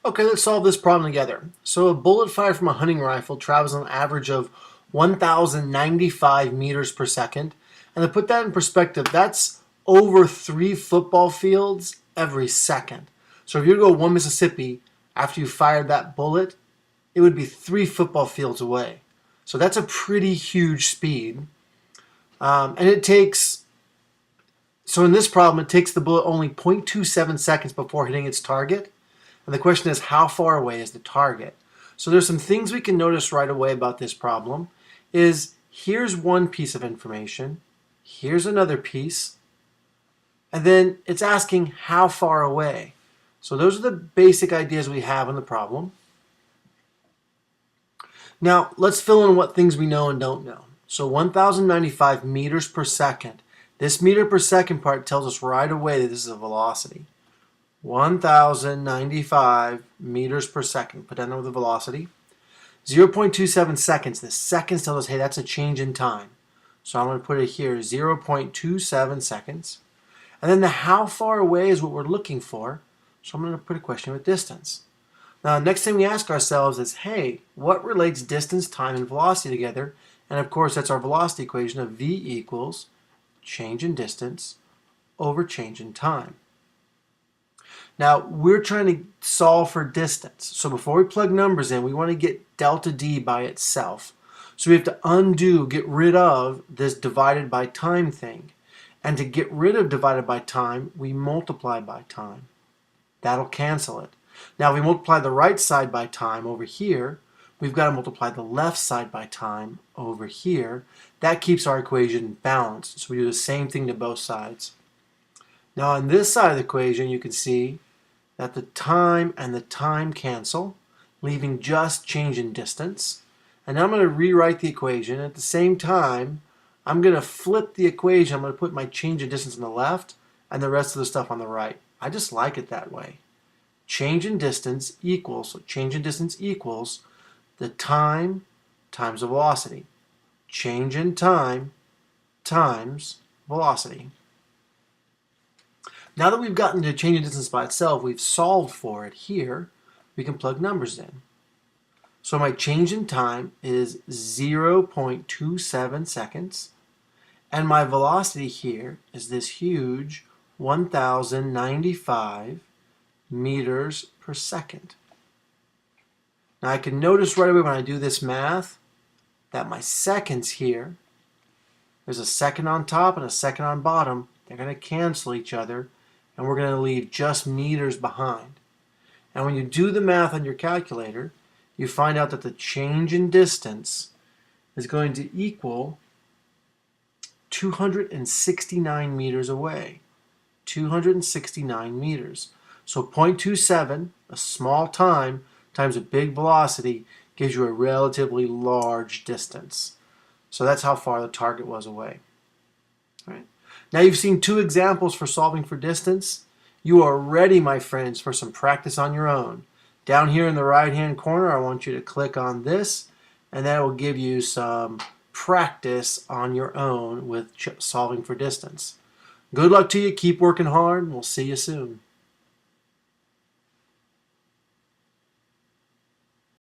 Okay, let's solve this problem together. So a bullet fired from a hunting rifle travels an average of 1,095 meters per second. And to put that in perspective, that's over 3 football fields every second. So if you were to go 1 Mississippi after you fired that bullet, it would be 3 football fields away. So that's a pretty huge speed. And it takes, so in this problem, it takes the bullet only 0.27 seconds before hitting its target. And the question is, how far away is the target? So there's some things we can notice right away about this problem is here's one piece of information, here's another piece, and then it's asking how far away. So those are the basic ideas we have in the problem. Now let's fill in what things we know and don't know. So 1,095 meters per second. This meter per second part tells us right away that this is a velocity. 1,095 meters per second. Put that in with the velocity. 0.27 seconds. The seconds tell us, hey, that's a change in time. So I'm going to put it here, 0.27 seconds. And then the how far away is what we're looking for. So I'm going to put a question with distance. Now, next thing we ask ourselves is, hey, what relates distance, time, and velocity together? And of course, that's our velocity equation of v equals change in distance over change in time. Now, we're trying to solve for distance. So before we plug numbers in, we want to get delta D by itself. So we have to get rid of this divided by time thing. And to get rid of divided by time, we multiply by time. That'll cancel it. Now, if we multiply the right side by time over here, we've got to multiply the left side by time over here. That keeps our equation balanced. So we do the same thing to both sides. Now, on this side of the equation, you can see that the time and the time cancel, leaving just change in distance. And now I'm going to rewrite the equation. At the same time, I'm going to flip the equation. I'm going to put my change in distance on the left and the rest of the stuff on the right. I just like it that way. Change in distance equals, so change in distance equals the time times the velocity. Change in time times velocity. Now that we've gotten to change in distance by itself, we've solved for it here, we can plug numbers in. So my change in time is 0.27 seconds, and my velocity here is this huge 1,095 meters per second. Now I can notice right away when I do this math that my seconds here, there's a second on top and a second on bottom. They're going to cancel each other, and we're going to leave just meters behind. And when you do the math on your calculator, you find out that the change in distance is going to equal 269 meters away. 269 meters. So 0.27, a small time, times a big velocity gives you a relatively large distance. So that's how far the target was away. All right. Now you've seen 2 examples for solving for distance. You are ready, my friends, for some practice on your own. Down here in the right-hand corner, I want you to click on this, and that will give you some practice on your own with solving for distance. Good luck to you. Keep working hard, and we'll see you soon.